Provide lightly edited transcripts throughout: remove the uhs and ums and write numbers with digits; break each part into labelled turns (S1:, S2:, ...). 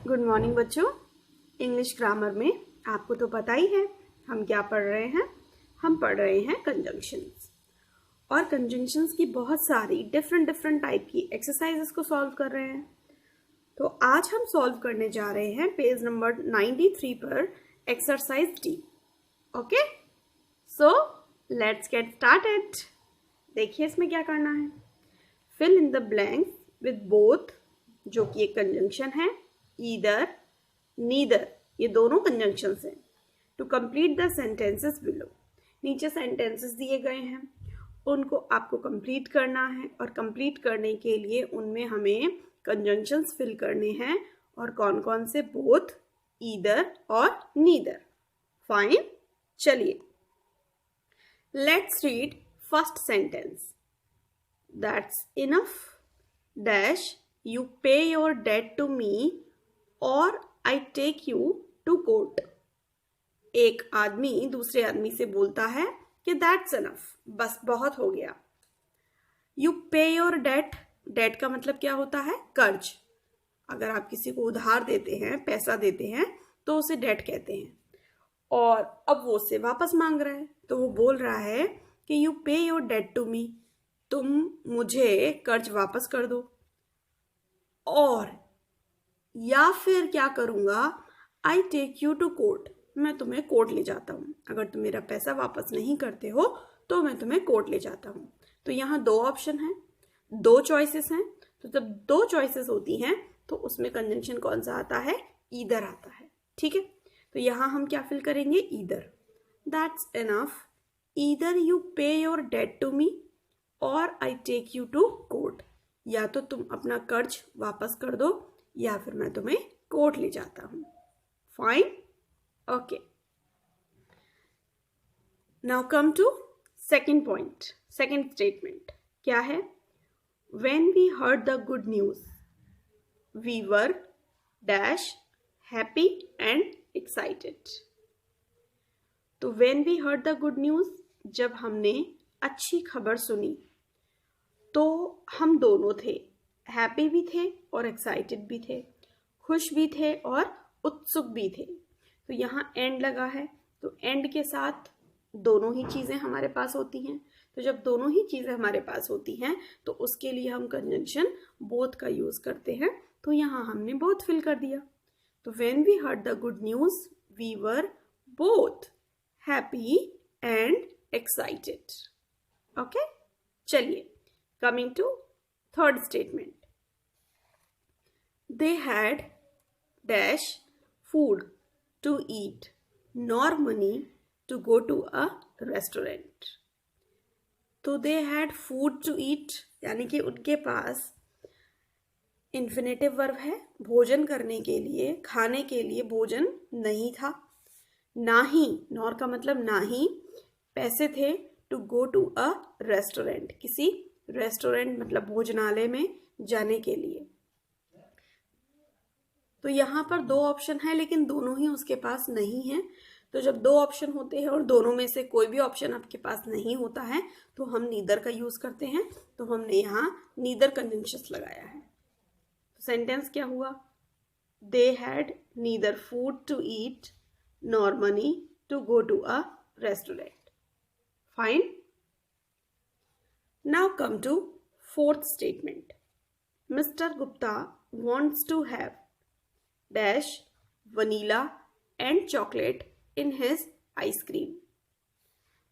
S1: Good morning बच्चों। English grammar में आपको तो पता ही है हम क्या पढ़ रहे हैं। हम पढ़ रहे हैं कंजंक्शंस और कंजंक्शंस की बहुत सारी डिफरेंट टाइप की एक्सरसाइजेस को सॉल्व कर रहे हैं। तो आज हम सॉल्व करने जा रहे हैं पेज नंबर 93 पर exercise D. Okay, so let's get started. देखिए इसमें क्या करना है। Fill in the blanks with both, जो कि एक कंजंक्शन है, ईदर, नीदर, ये दोनों कंजंक्शंस हैं। To complete the sentences below, नीचे सेंटेंसेस दिए गए हैं, उनको आपको कंप्लीट करना है और कंप्लीट करने के लिए उनमें हमें कंजंक्शंस फिल करने हैं। और कौन कौन से? बोथ, ईदर और नीदर। फाइन, चलिए let's read first sentence. That's enough dash you pay your debt to me और I take you to court. एक आदमी दूसरे आदमी से बोलता है कि दैट्स इनफ, बस बहुत हो गया। You pay your date, date का मतलब क्या होता है? कर्ज। अगर आप किसी को उधार देते हैं, पैसा देते हैं, तो उसे डेट कहते हैं। और अब वो उससे वापस मांग रहा है, तो वो बोल रहा है कि you pay your debt to मी, तुम मुझे कर्ज वापस कर दो। और या फिर क्या करूंगा? I take you to court, मैं तुम्हें कोर्ट ले जाता हूं। अगर तुम मेरा पैसा वापस नहीं करते हो तो मैं तुम्हें कोर्ट ले जाता हूं। तो यहाँ दो ऑप्शन हैं, दो चॉइसेस हैं। तो जब दो चॉइसेस होती हैं तो उसमें कंजंक्शन कौन सा आता है? ईदर आता है। ठीक है, तो यहाँ हम क्या फिल करेंगे? Either. That's enough either you pay your debt to me और I take you to court. या तो तुम अपना कर्ज वापस कर दो या फिर मैं तुम्हें कोर्ट ले जाता हूं। Fine, okay. Now come to second point, second statement क्या है? When we heard the good news we were dash happy and excited. तो when we heard the good news, जब हमने अच्छी खबर सुनी तो हम दोनों थे, हैप्पी भी थे और एक्साइटेड भी थे, खुश भी थे और उत्सुक भी थे। तो यहाँ एंड लगा है, तो एंड के साथ दोनों ही चीजें हमारे पास होती हैं। तो जब दोनों ही चीजें हमारे पास होती हैं तो उसके लिए हम कंजंक्शन बोथ का यूज करते हैं। तो यहाँ हमने बोथ फिल कर दिया। तो when we heard the good news we were both happy and excited. Okay, चलिए coming to third statement. They had dash food to eat nor money to go to a restaurant. तो they had food to eat, यानी कि उनके पास infinitive verb है, भोजन करने के लिए, खाने के लिए भोजन नहीं था। ना ही, नॉर का मतलब ना ही, पैसे थे to go to a restaurant, किसी रेस्टोरेंट मतलब भोजनालय में जाने के लिए। तो यहाँ पर दो ऑप्शन है लेकिन दोनों ही उसके पास नहीं है। तो जब दो ऑप्शन होते हैं और दोनों में से कोई भी ऑप्शन आपके पास नहीं होता है तो हम नीदर का यूज करते हैं। तो हमने यहाँ नीदर कंजंक्शंस लगाया है। तो सेंटेंस क्या हुआ? They had neither food to eat nor money to go to a restaurant. Fine, now come to fourth statement. Mr. Gupta wants to have dash vanilla and chocolate in his ice cream.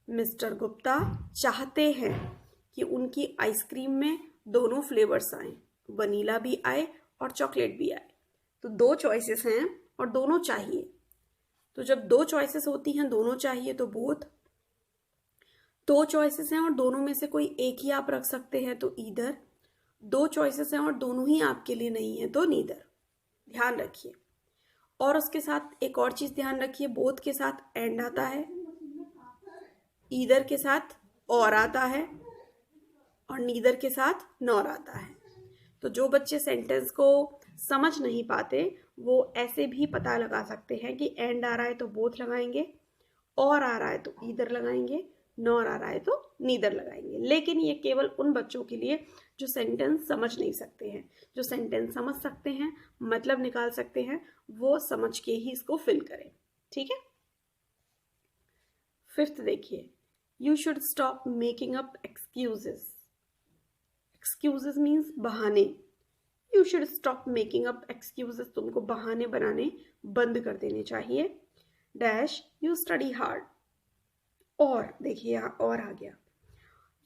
S1: Mr. Gupta चाहते हैं कि उनकी ice cream में दोनों flavours आए, vanilla भी आए और चॉकलेट भी आए। तो दो चॉइसेस हैं और दोनों चाहिए। तो जब दो चॉइसेस होती हैं, दोनों चाहिए, तो बोथ। दो चॉइसेस हैं और दोनों में से कोई एक ही आप रख सकते हैं तो ईदर। दो चॉइसेस हैं और दोनों ही आपके लिए नहीं है तो नीदर। ध्यान रखिए। और उसके साथ एक और चीज ध्यान रखिए, बोथ के साथ एंड आता है, ईदर के साथ और आता है और नीदर के साथ नॉर आता है। तो जो बच्चे सेंटेंस को समझ नहीं पाते वो ऐसे भी पता लगा सकते हैं कि एंड आ रहा है तो बोथ लगाएंगे, और आ रहा है तो ईदर लगाएंगे, नॉर आ रहा है तो नीदर लगाएंगे। लेकिन ये केवल उन बच्चों के लिए जो सेंटेंस समझ नहीं सकते हैं। जो सेंटेंस समझ सकते हैं, मतलब निकाल सकते हैं, वो समझ के ही इसको फिल करें। ठीक है। 5th देखिए, you should stop making up excuses. Excuses means बहाने। You should stop making up excuses, तुमको बहाने बनाने बंद कर देने चाहिए। Dash you study hard. और देखिए यहाँ और आ गया,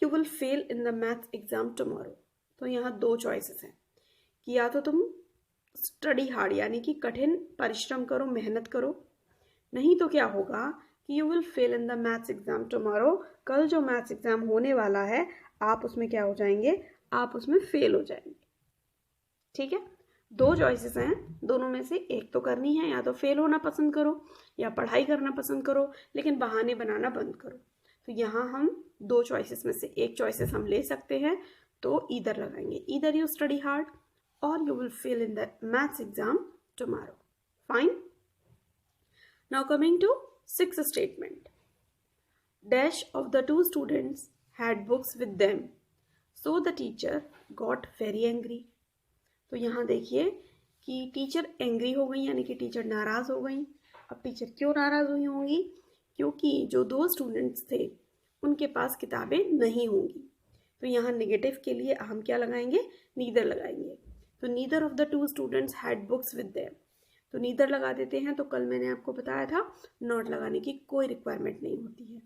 S1: you will fail in the maths exam tomorrow. तो यहाँ 2 चॉइसेस हैं कि या तो तुम स्टडी हार्ड यानी कि कठिन परिश्रम करो, मेहनत करो, नहीं तो क्या होगा कि you will fail in the maths exam tomorrow. कल जो मैथ्स एग्जाम होने वाला है, आप उसमें क्या हो जाएंगे, आप उसमें फेल हो जाएंगे। ठीक है। 2 चॉइसेस हैं, दोनों में से एक तो करनी है, या तो फेल होना पसंद करो या पढ़ाई करना पसंद करो, लेकिन बहाने बनाना बंद करो। तो यहाँ हम 2 चॉइसेस में से एक चॉइसेस हम ले सकते हैं, तो ईदर लगाएंगे, ईदर यू स्टडी हार्ड और you will fail in the maths exam tomorrow. Fine. Now coming to 6th statement. Dash of the 2 students had books with them, so the teacher got very angry. तो यहाँ देखिए कि teacher angry हो गई, यानी कि teacher नाराज हो गई। अब टीचर क्यों नाराज हुई होंगी, क्योंकि जो 2 स्टूडेंट्स थे उनके पास किताबें नहीं होंगी। तो यहाँ नेगेटिव के लिए हम क्या लगाएंगे, नीदर लगाएंगे। तो neither of the 2 students had books with them, तो नीदर लगा देते हैं। तो कल मैंने आपको बताया था नॉट लगाने की कोई रिक्वायरमेंट नहीं होती है।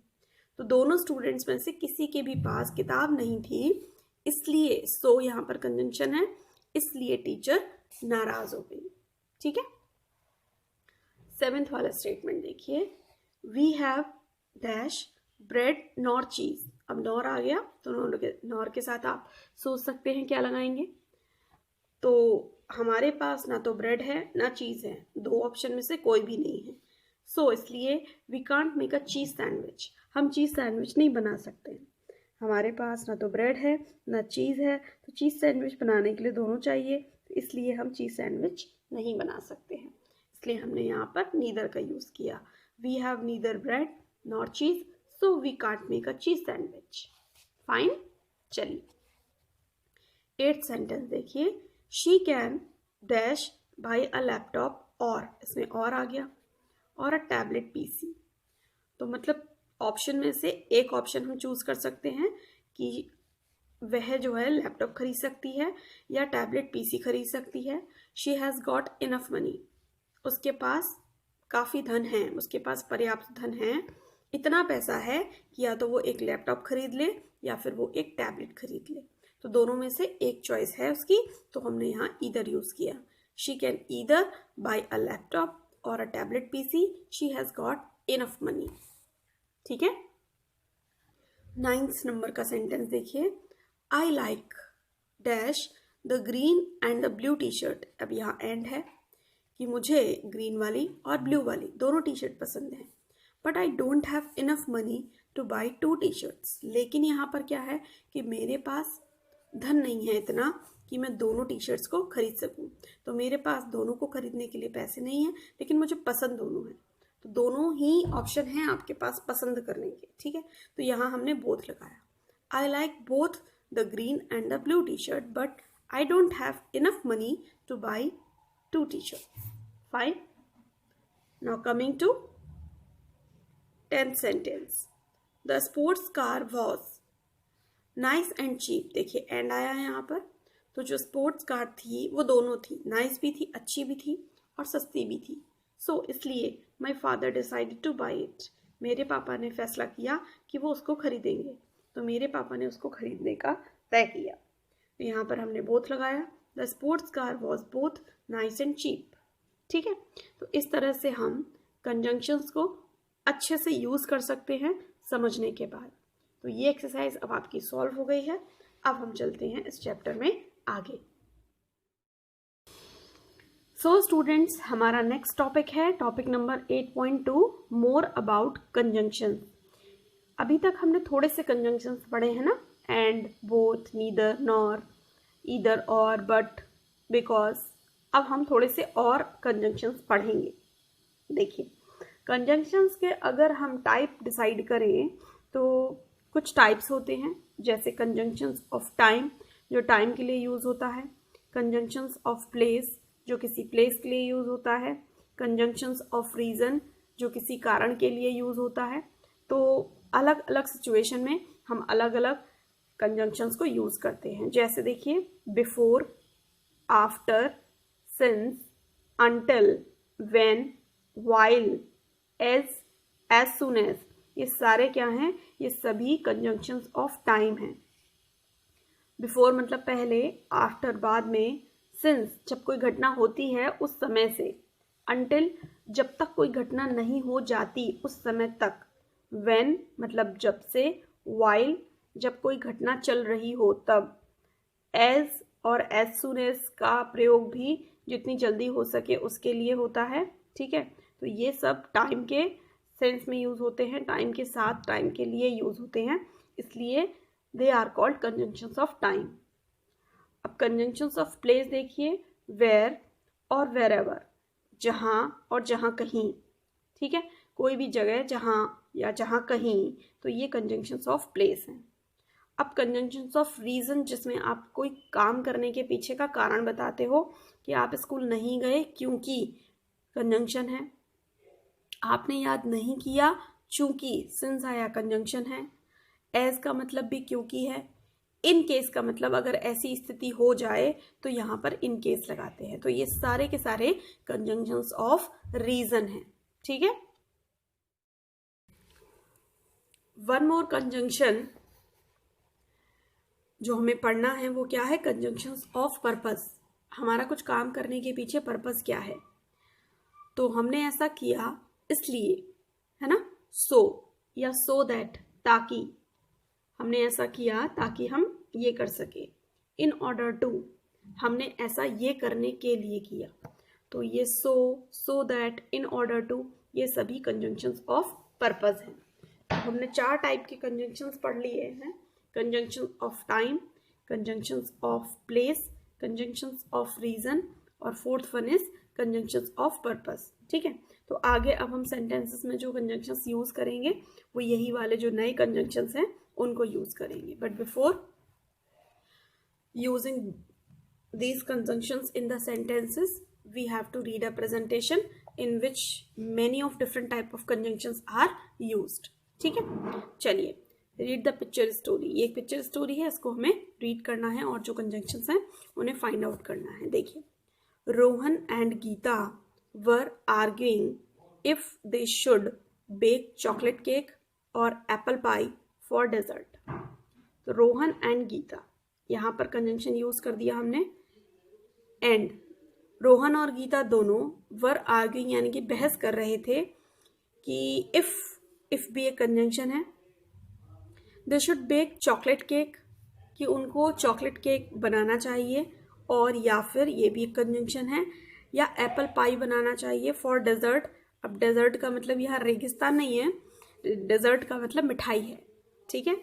S1: तो दोनों स्टूडेंट्स में से किसी के भी पास किताब नहीं थी, इसलिए सो यहाँ पर कंजंक्शन है, इसलिए टीचर नाराज हो गई। ठीक है। 7th वाला स्टेटमेंट देखिए, we have dash bread nor cheese. अब नॉर आ गया, तो नॉर के साथ आप सोच सकते हैं क्या लगाएंगे। तो हमारे पास ना तो ब्रेड है ना चीज़ है, 2 ऑप्शन में से कोई भी नहीं है। सो इसलिए we can't make a cheese sandwich, हम चीज़ सैंडविच नहीं बना सकते हैं। हमारे पास ना तो ब्रेड है ना चीज़ है, तो चीज़ सैंडविच बनाने के लिए दोनों चाहिए, तो इसलिए हम चीज़ सैंडविच नहीं बना सकते हैं। इसलिए हमने यहाँ पर नीदर का यूज़ किया। We have neither bread nor cheese, so we can't make a cheese sandwich. Fine. चलिए 8th सेंटेंस देखिए, she can dash buy a laptop, और इसमें और आ गया, और अ टैबलेट पीसी। तो मतलब ऑप्शन में से एक ऑप्शन हम चूज कर सकते हैं कि वह जो है लैपटॉप खरीद सकती है या टैबलेट पीसी खरीद सकती है। She has got enough money, उसके पास काफ़ी धन है, उसके पास पर्याप्त धन है, इतना पैसा है कि या तो वो एक लैपटॉप खरीद ले या फिर वो एक टैबलेट खरीद ले। तो दोनों में से एक चॉइस है उसकी, तो हमने यहाँ ईदर यूज़ किया। She can either buy a laptop or a tablet PC, she has got enough money. ठीक है। 9th नंबर का सेंटेंस देखिए, I like dash the green and the blue T shirt. अब यहाँ एंड है कि मुझे ग्रीन वाली और ब्लू वाली दोनों टी शर्ट पसंद है, but I don't have enough money to buy 2 T shirts. लेकिन यहाँ पर क्या है कि मेरे पास धन नहीं है इतना कि मैं दोनों टी शर्ट्स को खरीद सकूं। तो मेरे पास दोनों को खरीदने के लिए पैसे नहीं है, लेकिन मुझे पसंद दोनों है। तो दोनों ही ऑप्शन हैं आपके पास पसंद करने के। ठीक है। तो यहाँ हमने बोथ लगाया। I like both the green and the blue T shirt, but I don't have enough money to buy 2 T shirt. Fine. Now coming to 10th sentence, the sports car was nice and cheap. देखिए and आया है यहाँ पर, तो जो sports car थी वो दोनों थी, नाइस भी थी, अच्छी भी थी और सस्ती भी थी। सो इसलिए my father decided two by it, मेरे पापा ने फैसला किया कि वो उसको खरीदेंगे, तो मेरे पापा ने उसको खरीदने का तय किया। तो यहाँ पर हमने बोथ लगाया, the sports car was both nice and cheap. ठीक है। तो इस तरह से हम कंजंक्शंस को अच्छे से यूज़ कर सकते हैं समझने के बाद। तो ये एक्सरसाइज अब आपकी सॉल्व हो गई है। अब हम चलते हैं इस चैप्टर में आगे। सो स्टूडेंट्स, हमारा नेक्स्ट टॉपिक है topic number 8.2, more about conjunction. अभी तक हमने थोड़े से कंजंक्शंस पढ़े हैं ना, and, both, neither, nor, either, और, बट, बिकॉज। अब हम थोड़े से और कंजंक्शंस पढ़ेंगे। देखिए कंजंक्शंस के अगर हम टाइप डिसाइड करें तो कुछ टाइप्स होते हैं, जैसे कंजंक्शंस ऑफ टाइम, जो टाइम के लिए यूज़ होता है, कंजंक्शंस ऑफ प्लेस जो किसी प्लेस के लिए यूज़ होता है, कंजंक्शंस ऑफ रीज़न जो किसी कारण के लिए यूज़ होता है। तो अलग अलग सिचुएशन में हम अलग अलग कंजंक्शंस को यूज़ करते हैं। जैसे देखिए, before, after, since, until, when, while, as soon as, ये सारे क्या हैं? ये सभी कंजंक्शंस ऑफ टाइम हैं। बिफोर मतलब पहले, आफ्टर बाद में, सिंस जब कोई घटना होती है उस समय से, until जब तक कोई घटना नहीं हो जाती उस समय तक, when मतलब जब से, while जब कोई घटना चल रही हो तब, as और as soon as का प्रयोग भी जितनी जल्दी हो सके उसके लिए होता है। ठीक है, तो ये सब टाइम के सेंस में यूज होते हैं, टाइम के साथ टाइम के लिए यूज होते हैं, इसलिए they are called conjunctions of time. अब कंजंक्शंस ऑफ प्लेस देखिए, वेयर और वेरेवर, जहाँ और जहाँ कहीं। ठीक है, कोई भी जगह जहाँ या जहाँ कहीं, तो ये कंजंक्शंस ऑफ प्लेस हैं। अब कंजंक्शंस ऑफ रीज़न, जिसमें आप कोई काम करने के पीछे का कारण बताते हो कि आप स्कूल नहीं गए क्योंकि कंजंक्शन है, आपने याद नहीं किया चूंकि सिंस आया कंजंक्शन है, एज का मतलब भी क्योंकि है, इन केस का मतलब अगर ऐसी स्थिति हो जाए तो यहाँ पर इन केस लगाते हैं। तो ये सारे के सारे कंजंक्शंस ऑफ रीज़न हैं। ठीक है, वन मोर कंजंक्शन जो हमें पढ़ना है वो क्या है? Conjunctions of purpose. हमारा कुछ काम करने के पीछे पर्पस क्या है? तो हमने ऐसा किया इसलिए, है ना, सो या सो दैट, ताकि, हमने ऐसा किया ताकि हम ये कर सके। इन ऑर्डर टू, हमने ऐसा ये करने के लिए किया। तो ये so that, in order to, ये सभी कंजंक्शंस ऑफ पर्पस हैं। तो हमने 4 टाइप के कंजंक्शंस पढ़ लिए हैं, conjunction of time, conjunctions of place, conjunctions of reason, और fourth one is conjunctions of purpose. ठीक है, तो आगे अब हम सेंटेंसेस में जो कंजंक्शंस यूज करेंगे वो यही वाले जो नए कंजंक्शंस हैं उनको यूज करेंगे। But before using these conjunctions in the sentences, we have to read a presentation in which many of different type of conjunctions are used. ठीक है, चलिए, रीड द पिक्चर स्टोरी। ये एक पिक्चर स्टोरी है, इसको हमें read करना है और जो कंजंक्शंस हैं उन्हें फाइंड आउट करना है। देखिए, Rohan and Geeta were arguing if they should bake chocolate cake और एप्पल पाई फॉर डेजर्ट। तो रोहन एंड गीता, यहाँ पर कंजंक्शन यूज कर दिया हमने एंड। रोहन और गीता दोनों वर आर्ग्यूइंग यानी कि बहस कर रहे थे कि इफ भी एक कंजंक्शन है, they should bake chocolate cake, कि उनको चॉकलेट केक बनाना चाहिए, और या फिर ये भी एक कंजंक्शन है, या एप्पल पाई बनाना चाहिए फॉर डेजर्ट। अब डेजर्ट का मतलब यहाँ रेगिस्तान नहीं है, डेजर्ट का मतलब मिठाई है। ठीक है,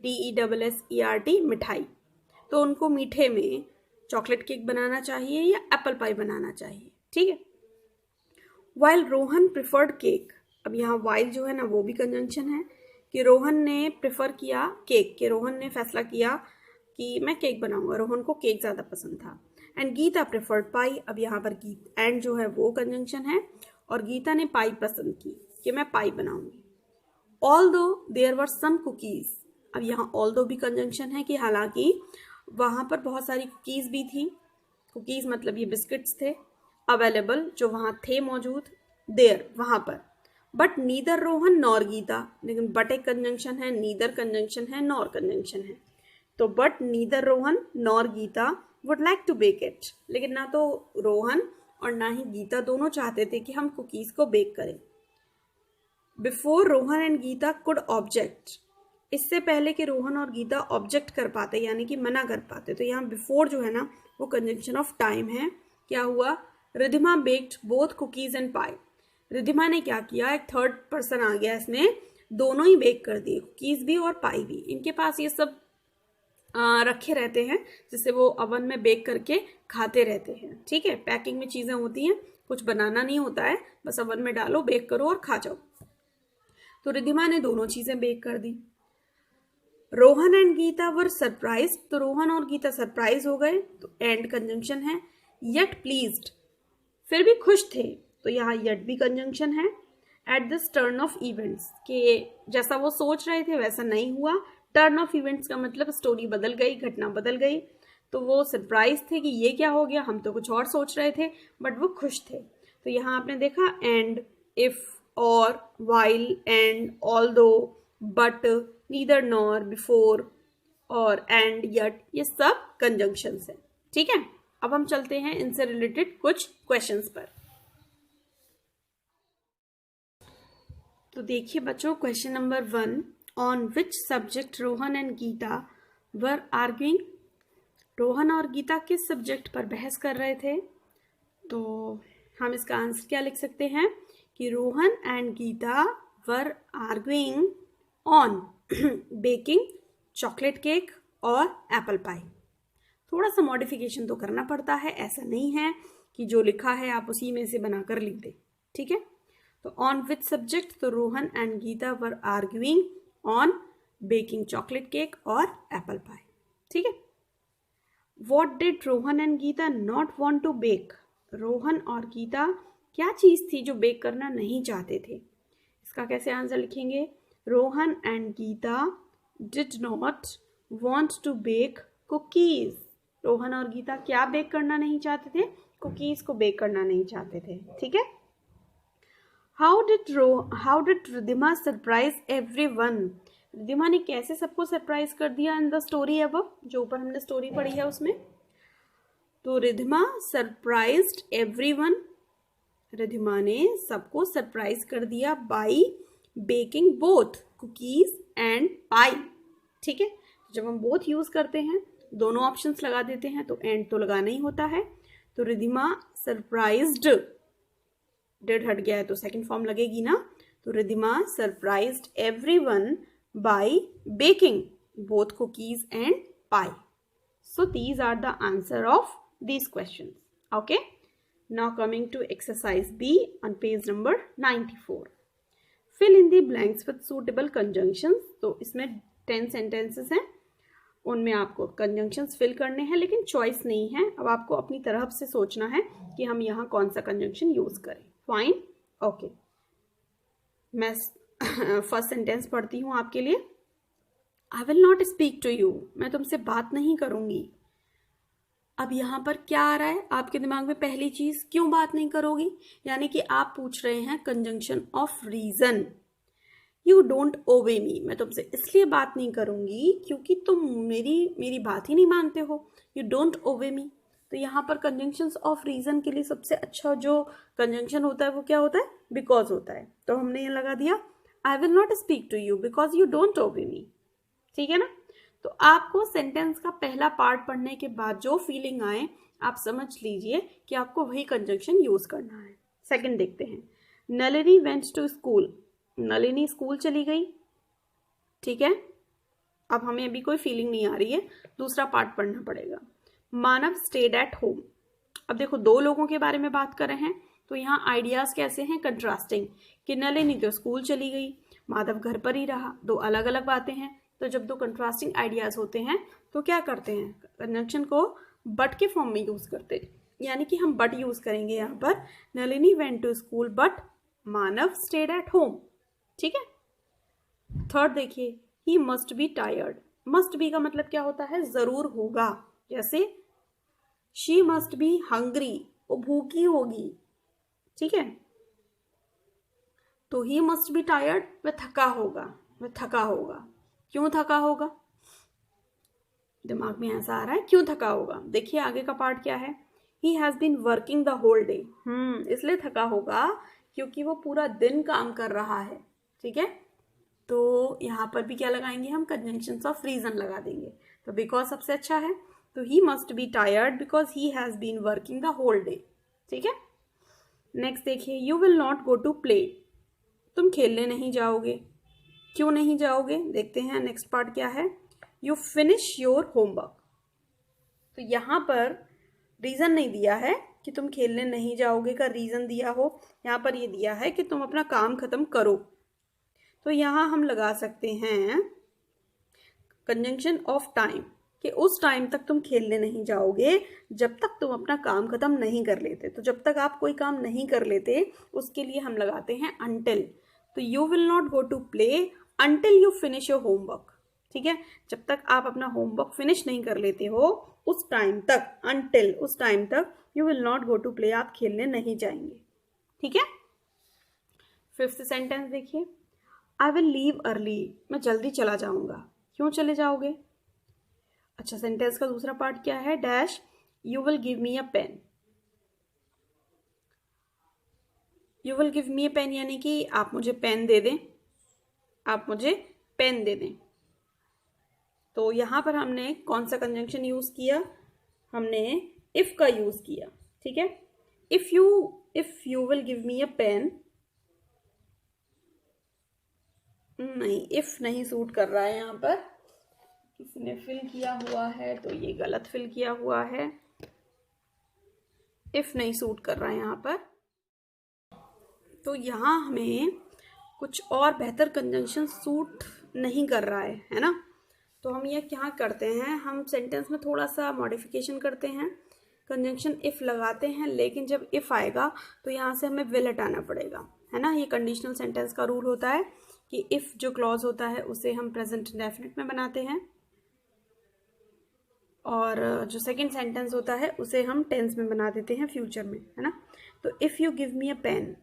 S1: DESSERT, मिठाई। तो उनको मीठे में चॉकलेट केक बनाना चाहिए या एप्पल पाई बनाना चाहिए। ठीक है, वाइल रोहन प्रिफर्ड केक, अब यहाँ वाइल जो है ना वो भी कंजंक्शन है कि रोहन ने प्रिफर किया केक, कि रोहन ने फैसला किया कि मैं केक बनाऊंगा, रोहन को केक ज़्यादा पसंद था। एंड गीता प्रिफर्ड पाई, अब यहाँ पर एंड जो है वो कंजंक्शन है, और गीता ने पाई पसंद की कि मैं पाई बनाऊंगी। Although there were some cookies, अब यहाँ ऑल्दो भी कंजंक्शन है कि हालांकि वहाँ पर बहुत सारी कुकीज़ भी थी, कुकीज़ मतलब ये बिस्किट्स थे, अवेलेबल जो वहाँ थे मौजूद, देयर वहाँ पर, but neither Rohan nor Geeta, लेकिन बट एक कंजंक्शन है, नीदर कंजंक्शन है, नॉर कंजंक्शन है। तो but neither Rohan nor Geeta would like to bake it, लेकिन ना तो रोहन और ना ही गीता दोनों चाहते थे कि हम कुकीज़ को बेक करें। Before Rohan and Geeta could object, इससे पहले कि रोहन और गीता ऑब्जेक्ट कर पाते यानी कि मना कर पाते, तो यहाँ बिफोर जो है ना वो कंजंक्शन ऑफ टाइम है। क्या हुआ? Ridhima baked both cookies and पाई, रिधिमा ने क्या किया, एक थर्ड पर्सन आ गया, इसने दोनों ही बेक कर दिए, कुकीज भी और पाई भी। इनके पास ये सब रखे रहते हैं जिससे वो ओवन में बेक करके खाते रहते हैं। ठीक है, पैकिंग में चीज़ें होती हैं, कुछ बनाना नहीं होता है, बस ओवन में डालो, बेक करो और खा जाओ। तो रिधिमा ने दोनों चीज़ें बेक कर दी। Rohan and Geeta were surprise, तो रोहन और गीता सरप्राइज हो गए, तो एंड कंजंक्शन है। येट प्लीज्ड, फिर भी खुश थे, तो यहाँ येट भी कंजंक्शन है। At this turn off events, के जैसा वो सोच रहे थे वैसा नहीं हुआ। टर्न ऑफ इवेंट्स का मतलब स्टोरी बदल गई, घटना बदल गई, तो वो सरप्राइज थे कि ये क्या हो गया, हम तो कुछ और सोच रहे थे, बट वो खुश थे। तो यहाँ आपने देखा एंड, इफ, और, while, and, although, but, neither, nor, before और एंड, यट, ये सब कंजंक्शंस हैं। ठीक है, अब हम चलते हैं इनसे रिलेटेड कुछ क्वेश्चंस पर। तो देखिए बच्चों, question number 1, on which subject Rohan and Geeta were arguing. Rohan और गीता किस सब्जेक्ट पर बहस कर रहे थे? तो हम इसका आंसर क्या लिख सकते हैं कि Rohan and Geeta were arguing on baking chocolate cake और एप्पल पाई। थोड़ा सा मॉडिफिकेशन तो करना पड़ता है, ऐसा नहीं है कि जो लिखा है आप उसी में से बनाकर लिख दें। ठीक है, तो ऑन विच सब्जेक्ट, तो Rohan and Geeta were arguing on baking chocolate cake और एप्पल पाई। ठीक है, what did Rohan and Geeta not want to bake. Rohan और गीता क्या चीज थी जो बेक करना नहीं चाहते थे? इसका कैसे आंसर लिखेंगे? Rohan and Geeta did not want to bake cookies. Rohan और गीता क्या बेक करना नहीं चाहते थे? कुकीज को बेक करना नहीं चाहते थे। ठीक है, how did Ridhima surprise everyone. Ridhima ने कैसे सबको सरप्राइज कर दिया इन द स्टोरी अबव, जो ऊपर हमने स्टोरी पढ़ी है उसमें। तो रिधिमा सरप्राइज्ड एवरीवन, रिधिमा ने सबको सरप्राइज कर दिया by baking both cookies and pie. ठीक है, जब हम बोथ यूज करते हैं, दोनों ऑप्शंस लगा देते हैं, तो एंड तो लगाना ही होता है। तो रिधिमा सरप्राइज्ड, डिड हट गया है तो सेकंड फॉर्म लगेगी ना। तो Ridhima surprised everyone by baking both cookies and pie. So these are the answer of these questions. Okay. Now coming to exercise B on page number 94. Fill in the blanks with suitable conjunctions. तो इसमें 10 sentences हैं, उनमें आपको conjunctions fill करने हैं, लेकिन choice नहीं है। अब आपको अपनी तरफ से सोचना है कि हम यहाँ कौन सा conjunction use करें। Fine. Okay. मैं फर्स्ट सेंटेंस पढ़ती हूँ आपके लिए। I will not speak to you. मैं तुमसे बात नहीं करूंगी। अब यहाँ पर क्या आ रहा है आपके दिमाग में? पहली चीज, क्यों बात नहीं करोगी? यानी कि आप पूछ रहे हैं conjunction of reason. You don't obey me, मैं तुमसे इसलिए बात नहीं करूंगी क्योंकि तुम मेरी बात ही नहीं मानते हो। यू डोंट ओबे मी। तो यहाँ पर कंजंक्शन ऑफ रीजन के लिए सबसे अच्छा जो कंजंक्शन होता है वो क्या होता है? बिकॉज होता है। तो हमने ये लगा दिया, I will not speak to you because you don't obey me. ठीक है ना? तो आपको सेंटेंस का पहला पार्ट पढ़ने के बाद जो फीलिंग आए, आप समझ लीजिए कि आपको वही कंजंक्शन यूज करना है। सेकंड देखते हैं, Nalini went to school. Nalini school चली गई। ठीक है, अब हमें अभी कोई फीलिंग नहीं आ रही है, दूसरा पार्ट पढ़ना पड़ेगा। मानव स्टेड एट होम। अब देखो, दो लोगों के बारे में बात कर रहे हैं, तो यहाँ आइडियाज कैसे हैं? कंट्रास्टिंग, कि नलिनी तो स्कूल चली गई, माधव घर पर ही रहा। दो अलग अलग बातें हैं। तो जब दो कंट्रास्टिंग आइडियाज होते हैं तो क्या करते हैं? कंजंक्शन को बट के फॉर्म में यूज करते हैं, यानी कि हम बट यूज करेंगे यहाँ पर। Nalini went to school but Manav stayed at home. ठीक है, थर्ड देखिए, he must be tired. Must be का मतलब क्या होता है? जरूर होगा। जैसे शी मस्ट बी हंग्री, वो भूखी होगी। ठीक है, तो ही मस्ट बी टायर्ड, वह थका होगा, वह थका होगा। क्यों थका होगा? दिमाग में ऐसा आ रहा है, क्यों थका होगा? देखिए आगे का पार्ट क्या है, he has been working the whole day. इसलिए थका होगा क्योंकि वो पूरा दिन काम कर रहा है। ठीक है, तो यहाँ पर भी क्या लगाएंगे हम? कंजंक्शंस ऑफ रीजन लगा देंगे। तो बिकॉज सबसे अच्छा है, तो he must be tired because he has been working the whole day. ठीक है, नेक्स्ट देखिए, you will not go to play. तुम खेलने नहीं जाओगे। क्यों नहीं जाओगे? देखते हैं नेक्स्ट पार्ट क्या है, यू फिनिश योर होमवर्क। तो यहाँ पर रीजन नहीं दिया है कि तुम खेलने नहीं जाओगे का रीजन दिया हो, यहाँ पर ये दिया है कि तुम अपना काम खत्म करो। तो यहाँ हम लगा सकते हैं कंजंक्शन ऑफ टाइम, कि उस टाइम तक तुम खेलने नहीं जाओगे जब तक तुम अपना काम खत्म नहीं कर लेते। तो जब तक आप कोई काम नहीं कर लेते उसके लिए हम लगाते हैं until। तो you will not go to play until you finish your homework. ठीक है, जब तक आप अपना होमवर्क फिनिश नहीं कर लेते हो उस टाइम तक, until उस टाइम तक you will not go to play, आप खेलने नहीं जाएंगे। ठीक है, फिफ्थ सेंटेंस देखिए, आई विल लीव अर्ली, मैं जल्दी चला जाऊंगा। क्यों चले जाओगे? अच्छा, सेंटेंस का दूसरा पार्ट क्या है? Dash you will give me a pen. You will give me a pen यानी कि आप मुझे पेन दे दें, आप मुझे पेन दे दें। तो यहां पर हमने कौन सा कंजंक्शन यूज किया? हमने इफ का यूज किया। ठीक है, if you will give me a pen, नहीं, इफ नहीं सूट कर रहा है यहां पर, किसी ने फिल किया हुआ है तो ये गलत फिल किया हुआ है, इफ नहीं सूट कर रहा है यहाँ पर। तो यहाँ हमें कुछ और बेहतर कंजंक्शन सूट नहीं कर रहा है ना। तो हम ये क्या करते हैं, हम सेंटेंस में थोड़ा सा मॉडिफिकेशन करते हैं, कंजंक्शन इफ लगाते हैं, लेकिन जब इफ आएगा तो यहाँ से हमें विल हटाना पड़ेगा, है ना। ये कंडीशनल सेंटेंस का रूल होता है कि इफ जो क्लॉज होता है उसे हम प्रेजेंट इंडेफिनिट में बनाते हैं, और जो सेकंड सेंटेंस होता है उसे हम टेंस में बना देते हैं, फ्यूचर में, है ना। तो if you give me a pen,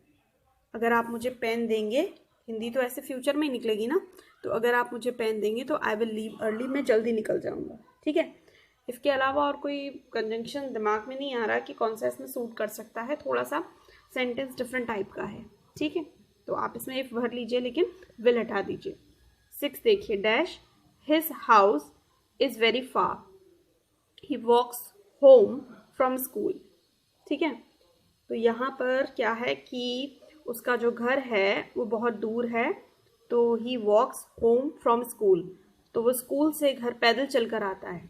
S1: अगर आप मुझे पेन देंगे, हिंदी तो ऐसे फ्यूचर में ही निकलेगी ना, तो अगर आप मुझे पेन देंगे तो आई विल लीव अर्ली, मैं जल्दी निकल जाऊंगा। ठीक है, इसके अलावा और कोई कंजंक्शन दिमाग में नहीं आ रहा कि कौन सा इसमें सूट कर सकता है, थोड़ा सा सेंटेंस डिफरेंट टाइप का है। ठीक है, तो आप इसमें इफ भर लीजिए लेकिन विल हटा दीजिए। 6 देखिए, dash his house is very far, he walks home from school. ठीक है, तो यहाँ पर क्या है कि उसका जो घर है वो बहुत दूर है, तो ही वॉक्स होम फ्रॉम स्कूल, तो वो स्कूल से घर पैदल चलकर आता है।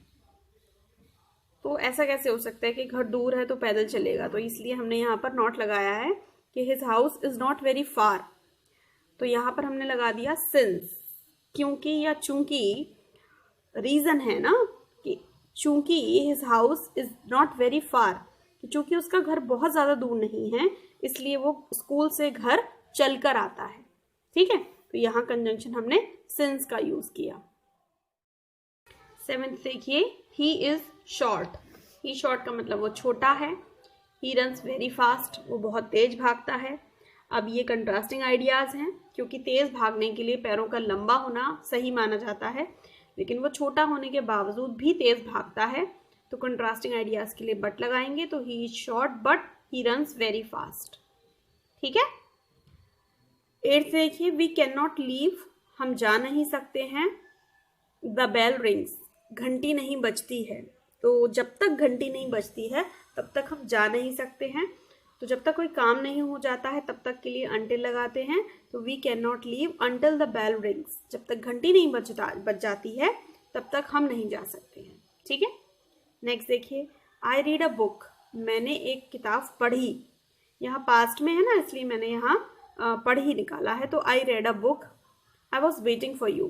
S1: तो ऐसा कैसे हो सकता है कि घर दूर है तो पैदल चलेगा? तो इसलिए हमने यहाँ पर नॉट लगाया है कि his house is not very far. तो यहाँ पर हमने लगा दिया सिंस, क्योंकि या चूंकि, रीजन है ना कि चूंकि his house is not very far, चूंकि उसका घर बहुत ज्यादा दूर नहीं है इसलिए वो स्कूल से घर चलकर आता है। ठीक है, तो यहाँ कंजंक्शन हमने सिंस का यूज किया। 7th देखिए, he is short. He short का मतलब वो छोटा है। ही रन्स वेरी फास्ट, वो बहुत तेज भागता है। अब ये कंट्रास्टिंग आइडियाज हैं, क्योंकि तेज भागने के लिए पैरों का लंबा होना सही माना जाता है, लेकिन वो छोटा होने के बावजूद भी तेज भागता है। तो कंट्रास्टिंग आइडियाज के लिए बट लगाएंगे, तो he is short but he runs very fast. ठीक है, 8th देखिए, वी कैन नॉट लीव, हम जा नहीं सकते हैं। द बेल रिंग्स, घंटी नहीं बजती है। तो जब तक घंटी नहीं बजती है तब तक हम जा नहीं सकते हैं। तो जब तक कोई काम नहीं हो जाता है तब तक के लिए until लगाते हैं। तो we can not leave until the bell rings, जब तक घंटी नहीं बज जाती है तब तक हम नहीं जा सकते हैं। ठीक है, नेक्स्ट देखिए, आई रीड अ बुक, मैंने एक किताब पढ़ी। यहाँ पास्ट में है ना, इसलिए मैंने यहाँ पढ़ी निकाला है। तो I read a book, I was waiting for you.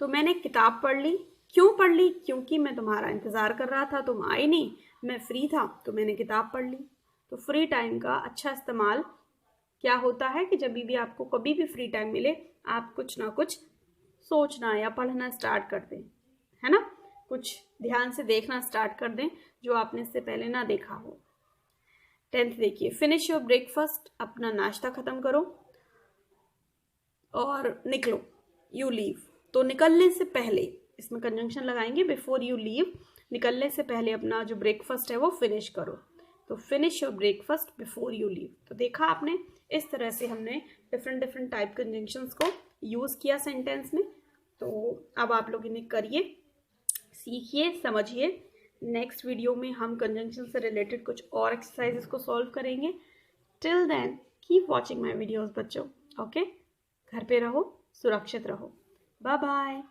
S1: तो मैंने किताब पढ़ ली। क्यों पढ़ ली? क्योंकि मैं तुम्हारा इंतजार कर रहा था, तुम आए नहीं, मैं फ्री था तो मैंने किताब पढ़ ली। तो फ्री टाइम का अच्छा इस्तेमाल क्या होता है कि जब भी आपको कभी भी फ्री टाइम मिले आप कुछ ना कुछ सोचना या पढ़ना स्टार्ट कर दें, है ना, कुछ ध्यान से देखना स्टार्ट कर दें जो आपने इससे पहले ना देखा हो। 10th देखिए, फिनिश योर ब्रेकफास्ट, अपना नाश्ता खत्म करो और निकलो। यू लीव, तो निकलने से पहले इसमें कंजंक्शन लगाएंगे, बिफोर यू लीव, निकलने से पहले अपना जो ब्रेकफास्ट है वो फिनिश करो। तो finish your breakfast before you leave. तो देखा आपने, इस तरह से हमने डिफरेंट टाइप कंजंक्शंस को यूज़ किया सेंटेंस में। तो अब आप लोग इन्हें करिए, सीखिए, समझिए। नेक्स्ट वीडियो में हम कंजंक्शन से रिलेटेड कुछ और एक्सरसाइजेस को सॉल्व करेंगे। Till then keep watching my videos बच्चों। ओके, घर पे रहो, सुरक्षित रहो। Bye bye.